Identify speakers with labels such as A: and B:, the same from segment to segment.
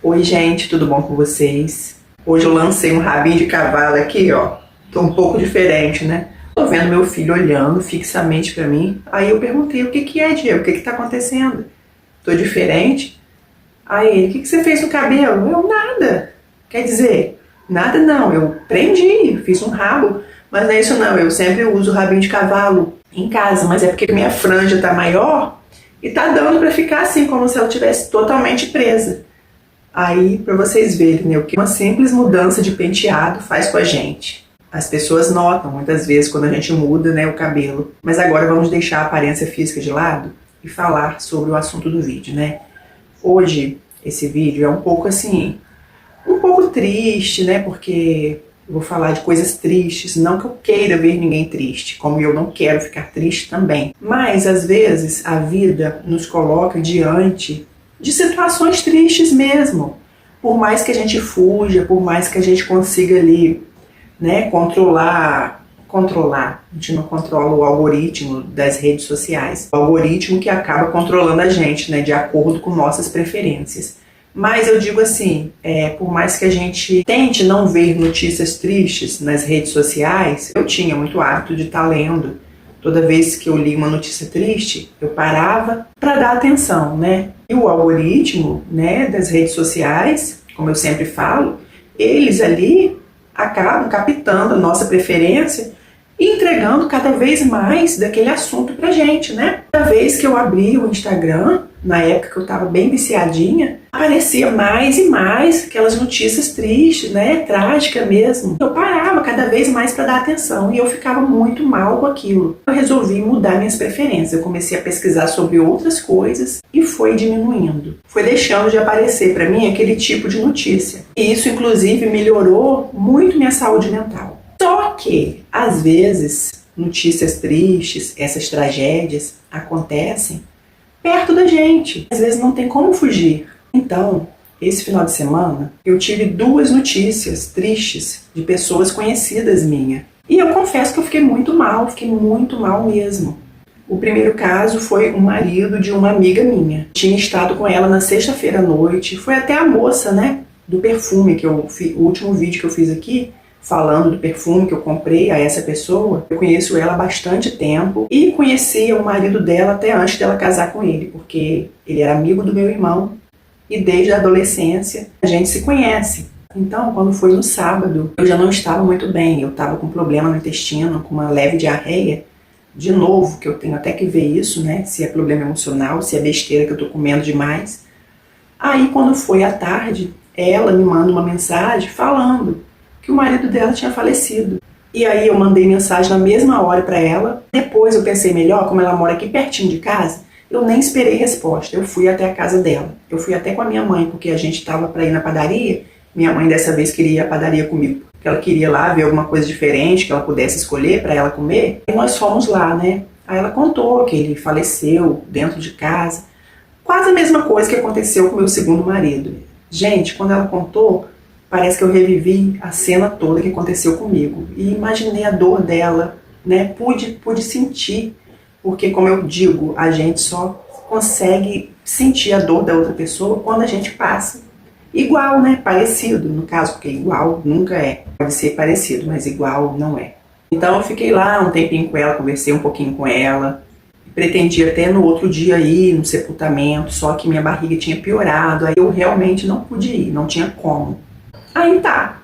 A: Oi gente, tudo bom com vocês? Hoje eu lancei um rabinho de cavalo aqui, ó. Tô um pouco diferente, né? Tô vendo meu filho olhando fixamente pra mim. Aí eu perguntei, o que que é, Diego? O que que tá acontecendo? Tô diferente? Aí ele, o que que você fez no cabelo? Eu, nada. Quer dizer, nada não, eu prendi, fiz um rabo. Mas não é isso não, eu sempre uso rabinho de cavalo em casa. Mas é porque minha franja tá maior e tá dando pra ficar assim, como se ela tivesse totalmente presa. Aí, para vocês verem, né, o que uma simples mudança de penteado faz com a gente. As pessoas notam muitas vezes quando a gente muda, né, o cabelo. Mas agora vamos deixar a aparência física de lado e falar sobre o assunto do vídeo, né? Hoje, esse vídeo é um pouco assim, um pouco triste, né? Porque eu vou falar de coisas tristes, não que eu queira ver ninguém triste, como eu não quero ficar triste também. Mas, às vezes, a vida nos coloca diante de situações tristes mesmo. Por mais que a gente fuja, por mais que a gente consiga ali, né, controlar, a gente não controla o algoritmo das redes sociais. O algoritmo que acaba controlando a gente, né, de acordo com nossas preferências. Mas eu digo assim, por mais que a gente tente não ver notícias tristes nas redes sociais, eu tinha muito hábito de estar lendo. Toda vez que eu li uma notícia triste, eu parava para dar atenção, né? E o algoritmo, né, das redes sociais, como eu sempre falo, eles ali acabam captando a nossa preferência e entregando cada vez mais daquele assunto pra gente, né? Cada vez que eu abri o Instagram, na época que eu estava bem viciadinha, aparecia mais e mais aquelas notícias tristes, né? Trágica mesmo. Eu parava cada vez mais para dar atenção e eu ficava muito mal com aquilo. Eu resolvi mudar minhas preferências. Eu comecei a pesquisar sobre outras coisas e foi diminuindo. Foi deixando de aparecer para mim aquele tipo de notícia. E isso, inclusive, melhorou muito minha saúde mental. Só que, às vezes, notícias tristes, essas tragédias acontecem perto da gente. Às vezes não tem como fugir. Então, esse final de semana, eu tive 2 notícias tristes de pessoas conhecidas minhas. E eu confesso que eu fiquei muito mal mesmo. O primeiro caso foi o marido de uma amiga minha. Tinha estado com ela na sexta-feira à noite. Foi até a moça, né, do perfume que eu fiz, o último vídeo que eu fiz aqui, falando do perfume que eu comprei a essa pessoa. Eu conheço ela há bastante tempo e conhecia o marido dela até antes dela casar com ele, porque ele era amigo do meu irmão e desde a adolescência a gente se conhece. Então, quando foi no sábado, eu já não estava muito bem, eu estava com problema no intestino, com uma leve diarreia. De novo, que eu tenho até que ver isso, né, se é problema emocional, se é besteira que eu tô comendo demais. Aí, quando foi à tarde, ela me manda uma mensagem falando que o marido dela tinha falecido. E aí eu mandei mensagem na mesma hora para ela. Depois eu pensei melhor, como ela mora aqui pertinho de casa, eu nem esperei resposta. Eu fui até a casa dela. Eu fui até com a minha mãe, porque a gente estava para ir na padaria. Minha mãe dessa vez queria ir à padaria comigo, porque ela queria lá ver alguma coisa diferente que ela pudesse escolher para ela comer. E nós fomos lá, né? Aí ela contou que ele faleceu dentro de casa. Quase a mesma coisa que aconteceu com o meu segundo marido. Gente, quando ela contou, parece que eu revivi a cena toda que aconteceu comigo. E imaginei a dor dela, né? Pude sentir, porque como eu digo, a gente só consegue sentir a dor da outra pessoa quando a gente passa. Igual, né? Parecido, no caso, porque igual nunca é. Pode ser parecido, mas igual não é. Então eu fiquei lá um tempinho com ela, conversei um pouquinho com ela. Pretendia até no outro dia ir no sepultamento, só que minha barriga tinha piorado. Aí eu realmente não pude ir, não tinha como. Aí tá.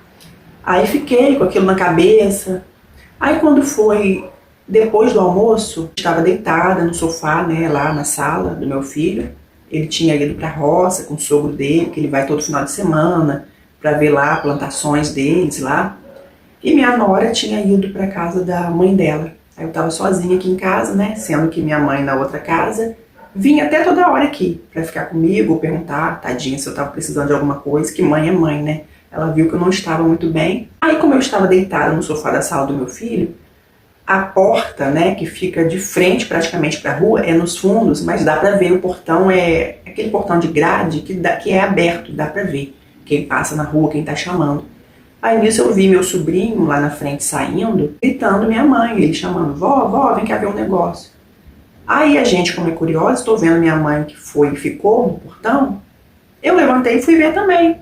A: Aí fiquei com aquilo na cabeça. Aí quando foi depois do almoço, estava deitada no sofá, né, lá na sala do meu filho. Ele tinha ido pra roça com o sogro dele, que ele vai todo final de semana para ver lá plantações deles lá. E minha nora tinha ido para casa da mãe dela. Aí eu tava sozinha aqui em casa, né, sendo que minha mãe na outra casa vinha até toda hora aqui para ficar comigo, perguntar, tadinha, se eu tava precisando de alguma coisa, que mãe é mãe, né? Ela viu que eu não estava muito bem. Aí, como eu estava deitada no sofá da sala do meu filho, a porta, né, que fica de frente praticamente para a rua, é nos fundos, mas dá para ver, o portão é aquele portão de grade que é aberto, dá para ver quem passa na rua, quem tá chamando. Aí nisso eu vi meu sobrinho lá na frente saindo, gritando minha mãe, ele chamando, vó, vem cá ver um negócio. Aí a gente, como é curiosa, estou vendo minha mãe que foi e ficou no portão, Eu levantei e fui ver também.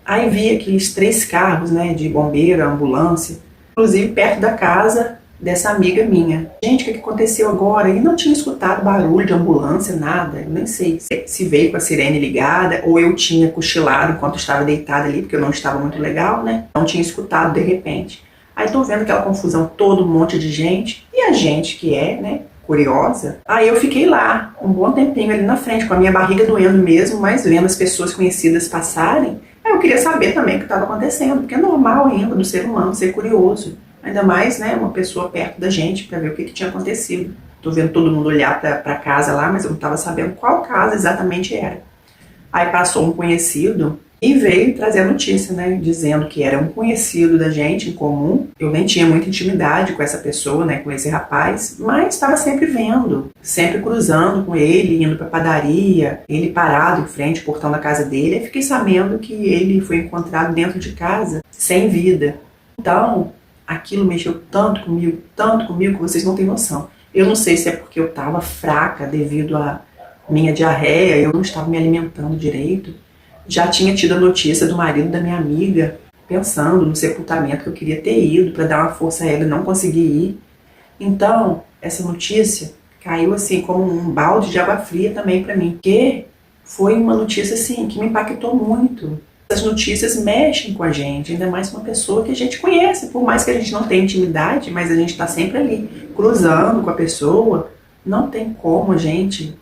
A: Aí vi aqueles 3 carros, né, de bombeiro, ambulância, inclusive perto da casa dessa amiga minha. Gente, o que aconteceu agora? E não tinha escutado barulho de ambulância, nada. Eu nem sei se veio com a sirene ligada ou eu tinha cochilado enquanto estava deitada ali, porque eu não estava muito legal, né? Não tinha escutado de repente. Aí tô vendo aquela confusão, todo um monte de gente. E a gente que é, né, curiosa. Aí eu fiquei lá um bom tempinho ali na frente, com a minha barriga doendo mesmo, mas vendo as pessoas conhecidas passarem. Aí eu queria saber também o que estava acontecendo, porque é normal ainda do ser humano ser curioso. Ainda mais, né, uma pessoa perto da gente para ver o que tinha acontecido. Tô vendo todo mundo olhar para casa lá, mas eu não estava sabendo qual casa exatamente era. Aí passou um conhecido e veio trazer a notícia, né, dizendo que era um conhecido da gente em comum. Eu nem tinha muita intimidade com essa pessoa, né, com esse rapaz, mas estava sempre vendo, sempre cruzando com ele, indo para padaria, ele parado em frente ao portão da casa dele. Aí fiquei sabendo que ele foi encontrado dentro de casa, sem vida. Então, aquilo mexeu tanto comigo, que vocês não têm noção. Eu não sei se é porque eu estava fraca devido à minha diarreia, eu não estava me alimentando direito. Já tinha tido a notícia do marido da minha amiga, pensando no sepultamento que eu queria ter ido, para dar uma força a ela e não consegui ir. Então, essa notícia caiu assim como um balde de água fria também para mim, porque foi uma notícia assim que me impactou muito. As notícias mexem com a gente, ainda mais com uma pessoa que a gente conhece, por mais que a gente não tenha intimidade, mas a gente está sempre ali, cruzando com a pessoa, não tem como a gente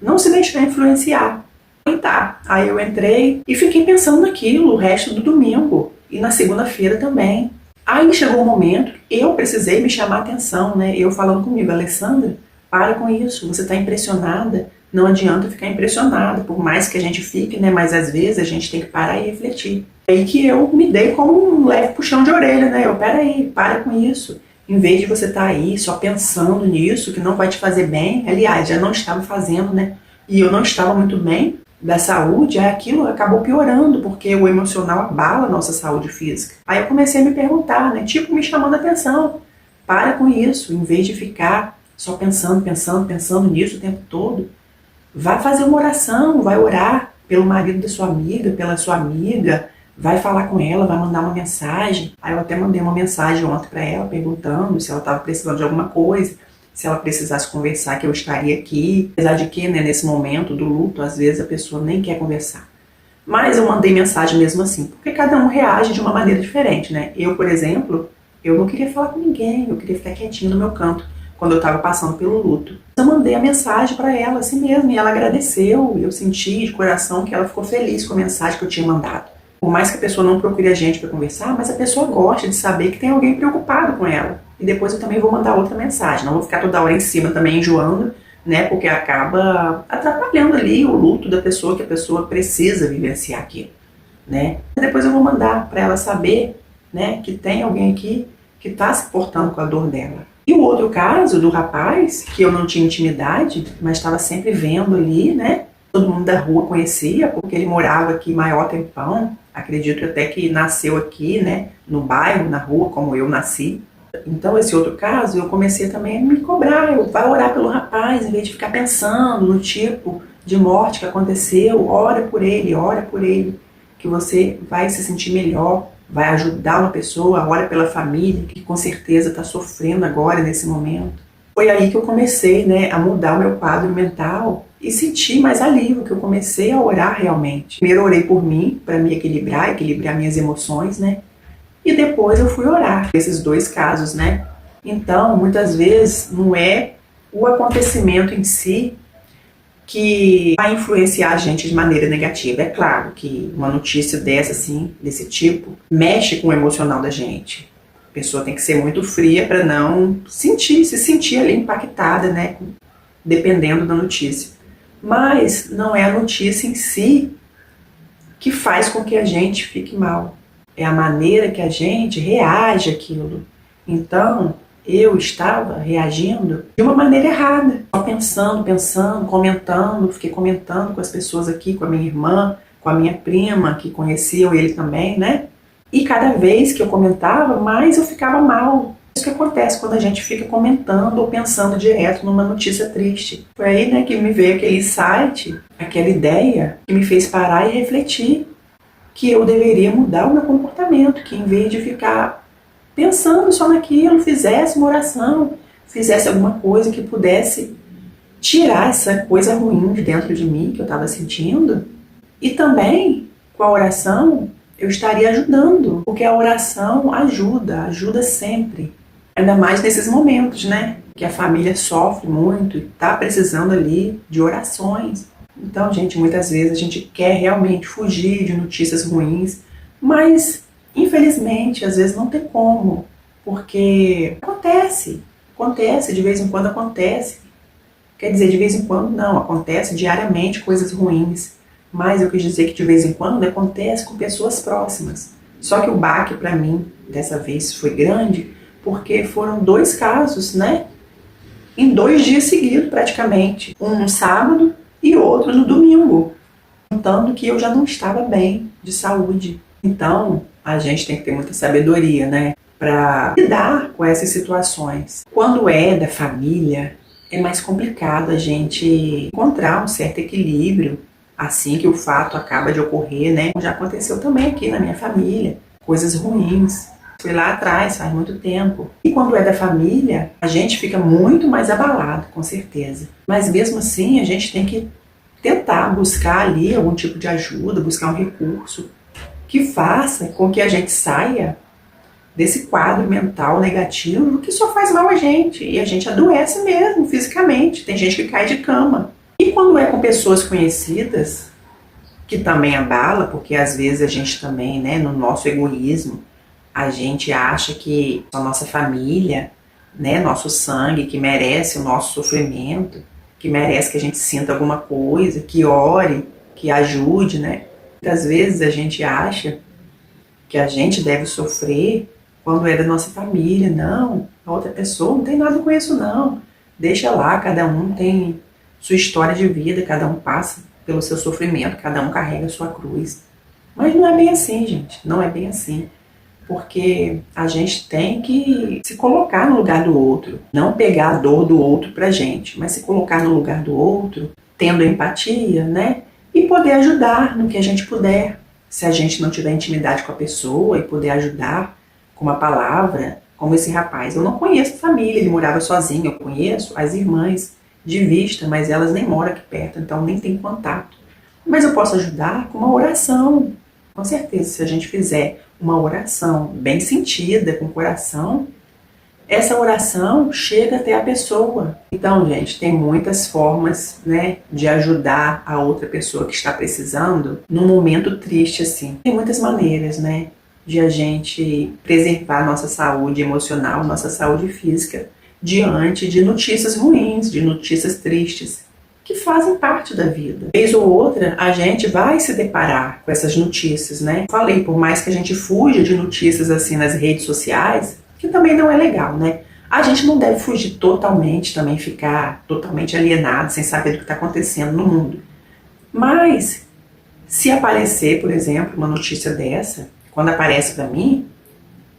A: não se deixar influenciar. E tá, aí eu entrei e fiquei pensando naquilo o resto do domingo e na segunda-feira também. Aí chegou um momento, eu precisei me chamar a atenção, né? Eu falando comigo, Alessandra, para com isso, você está impressionada, não adianta ficar impressionada, por mais que a gente fique, né? Mas às vezes a gente tem que parar e refletir. Aí que eu me dei como um leve puxão de orelha, né? Peraí, para com isso. Em vez de você estar aí só pensando nisso, que não vai te fazer bem, aliás, já não estava fazendo, né? E eu não estava muito bem da saúde, aquilo acabou piorando, porque o emocional abala a nossa saúde física. Aí eu comecei a me perguntar, né? Tipo, me chamando a atenção. Para com isso, em vez de ficar só pensando nisso o tempo todo. Vai fazer uma oração, vai orar pelo marido da sua amiga, pela sua amiga, vai falar com ela, vai mandar uma mensagem. Aí eu até mandei uma mensagem ontem para ela, perguntando se ela estava precisando de alguma coisa, se ela precisasse conversar, que eu estaria aqui. Apesar de que, né, nesse momento do luto, às vezes a pessoa nem quer conversar. Mas eu mandei mensagem mesmo assim, porque cada um reage de uma maneira diferente, né? Eu, por exemplo, eu não queria falar com ninguém, eu queria ficar quietinho no meu canto, quando eu estava passando pelo luto. Eu mandei a mensagem para ela assim mesmo, e ela agradeceu, eu senti de coração que ela ficou feliz com a mensagem que eu tinha mandado. Por mais que a pessoa não procure a gente para conversar, mas a pessoa gosta de saber que tem alguém preocupado com ela. E depois eu também vou mandar outra mensagem, não vou ficar toda hora em cima também enjoando, né, porque acaba atrapalhando ali o luto da pessoa, que a pessoa precisa vivenciar aquilo, né. Depois eu vou mandar para ela saber, né, que tem alguém aqui que está se portando com a dor dela. E o outro caso do rapaz, que eu não tinha intimidade, mas estava sempre vendo ali, né, todo mundo da rua conhecia, porque ele morava aqui maior tempão, acredito até que nasceu aqui, né, no bairro, na rua, como eu nasci. Então, esse outro caso, eu comecei também a me cobrar, eu vou orar pelo rapaz, em vez de ficar pensando no tipo de morte que aconteceu, ora por ele, que você vai se sentir melhor, vai ajudar uma pessoa, ora pela família, que com certeza está sofrendo agora, nesse momento. Foi aí que eu comecei, né, a mudar o meu quadro mental e senti mais alívio, que eu comecei a orar realmente. Primeiro orei por mim, para me equilibrar minhas emoções, né? E depois eu fui orar. Esses dois casos, né? Então, muitas vezes, não é o acontecimento em si que vai influenciar a gente de maneira negativa. É claro que uma notícia dessa, assim, desse tipo, mexe com o emocional da gente. A pessoa tem que ser muito fria para não se sentir ali impactada, né? Dependendo da notícia. Mas não é a notícia em si que faz com que a gente fique mal. É a maneira que a gente reage àquilo. Então, eu estava reagindo de uma maneira errada. Só pensando, comentando. Fiquei comentando com as pessoas aqui, com a minha irmã, com a minha prima, que conheciam ele também, né? E cada vez que eu comentava, mais eu ficava mal. Isso que acontece quando a gente fica comentando ou pensando direto numa notícia triste. Foi aí, né, que me veio aquele insight, aquela ideia que me fez parar e refletir que eu deveria mudar o meu comportamento, que em vez de ficar pensando só naquilo, fizesse uma oração, fizesse alguma coisa que pudesse tirar essa coisa ruim de dentro de mim que eu estava sentindo. E também, com a oração, eu estaria ajudando, porque a oração ajuda sempre. Ainda mais nesses momentos, né? Que a família sofre muito e está precisando ali de orações. Então, gente, muitas vezes a gente quer realmente fugir de notícias ruins, mas, infelizmente, às vezes não tem como, porque acontece, de vez em quando acontece. Quer dizer, de vez em quando não, acontece diariamente coisas ruins, mas eu quis dizer que de vez em quando acontece com pessoas próximas. Só que o baque para mim, dessa vez, foi grande, porque foram 2 casos, né? Em 2 dias seguidos, praticamente. Um no sábado e outro no domingo. Contando que eu já não estava bem de saúde. Então, a gente tem que ter muita sabedoria, né? Para lidar com essas situações. Quando é da família, é mais complicado a gente encontrar um certo equilíbrio assim que o fato acaba de ocorrer, né? Já aconteceu também aqui na minha família, coisas ruins. Foi lá atrás, faz muito tempo. E quando é da família, a gente fica muito mais abalado, com certeza. Mas mesmo assim, a gente tem que tentar buscar ali algum tipo de ajuda, buscar um recurso que faça com que a gente saia desse quadro mental negativo que só faz mal a gente. E a gente adoece mesmo, fisicamente. Tem gente que cai de cama. E quando é com pessoas conhecidas, que também abala, porque às vezes a gente também, né, no nosso egoísmo, a gente acha que a nossa família, né, nosso sangue, que merece o nosso sofrimento, que merece que a gente sinta alguma coisa, que ore, que ajude, né? Muitas vezes a gente acha que a gente deve sofrer quando é da nossa família. Não, a outra pessoa não tem nada com isso não. Deixa lá, cada um tem sua história de vida, cada um passa pelo seu sofrimento, cada um carrega a sua cruz. Mas não é bem assim, gente, não é bem assim. Porque a gente tem que se colocar no lugar do outro, não pegar a dor do outro pra gente, mas se colocar no lugar do outro, tendo empatia, né? E poder ajudar no que a gente puder. Se a gente não tiver intimidade com a pessoa e poder ajudar com uma palavra, como esse rapaz. Eu não conheço a família, ele morava sozinho, eu conheço as irmãs de vista, mas elas nem moram aqui perto, então nem tem contato. Mas eu posso ajudar com uma oração. Com certeza, se a gente fizer uma oração bem sentida, com o coração, essa oração chega até a pessoa. Então, gente, tem muitas formas, né, de ajudar a outra pessoa que está precisando num momento triste assim. Tem muitas maneiras, né, de a gente preservar nossa saúde emocional, nossa saúde física, diante de notícias ruins, de notícias tristes, que fazem parte da vida. Vez ou outra, a gente vai se deparar com essas notícias, né? Falei, por mais que a gente fuja de notícias assim nas redes sociais, que também não é legal, né? A gente não deve fugir totalmente, também ficar totalmente alienado, sem saber do que está acontecendo no mundo. Mas, se aparecer, por exemplo, uma notícia dessa, quando aparece para mim,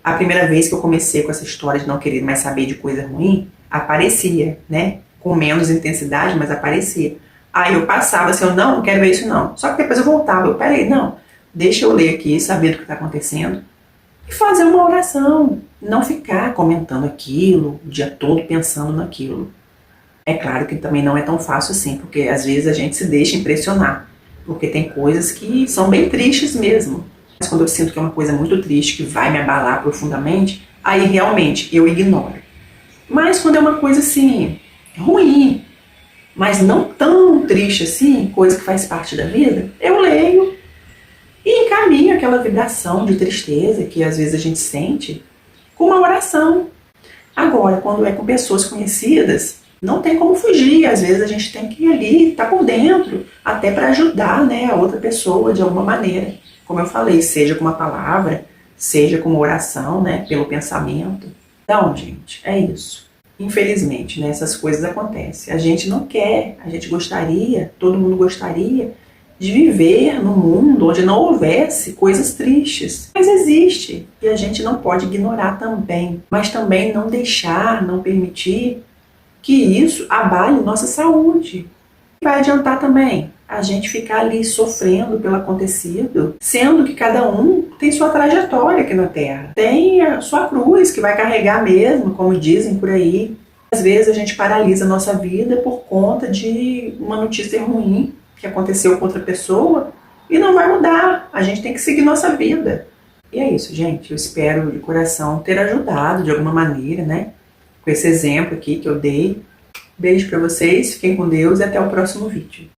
A: a primeira vez que eu comecei com essa história de não querer mais saber de coisa ruim, aparecia, né? Com menos intensidade, mas aparecia. Aí eu passava assim, eu não quero ver isso não. Só que depois eu voltava, peraí, não, deixa eu ler aqui, saber do que está acontecendo. E fazer uma oração, não ficar comentando aquilo, o dia todo pensando naquilo. É claro que também não é tão fácil assim, porque às vezes a gente se deixa impressionar, porque tem coisas que são bem tristes mesmo. Mas quando eu sinto que é uma coisa muito triste, que vai me abalar profundamente, aí realmente eu ignoro. Mas quando é uma coisa assim, ruim, mas não tão triste assim, coisa que faz parte da vida, eu leio e encaminho aquela vibração de tristeza que às vezes a gente sente com uma oração. Agora, quando é com pessoas conhecidas, não tem como fugir, às vezes a gente tem que ir ali, estar por dentro, até para ajudar, né, a outra pessoa de alguma maneira. Como eu falei, seja com uma palavra, seja com uma oração, né, pelo pensamento. Então, gente, é isso. Infelizmente, né, essas coisas acontecem. A gente não quer, a gente gostaria, todo mundo gostaria de viver num mundo onde não houvesse coisas tristes. Mas existe, e a gente não pode ignorar também, mas também não deixar, não permitir que isso abale nossa saúde. Vai adiantar também a gente ficar ali sofrendo pelo acontecido, sendo que cada um tem sua trajetória aqui na Terra, tem a sua cruz que vai carregar mesmo, como dizem por aí. Às vezes a gente paralisa a nossa vida por conta de uma notícia ruim que aconteceu com outra pessoa e não vai mudar, a gente tem que seguir nossa vida. E é isso, gente, eu espero de coração ter ajudado de alguma maneira, né, com esse exemplo aqui que eu dei. Beijo pra vocês, fiquem com Deus e até o próximo vídeo.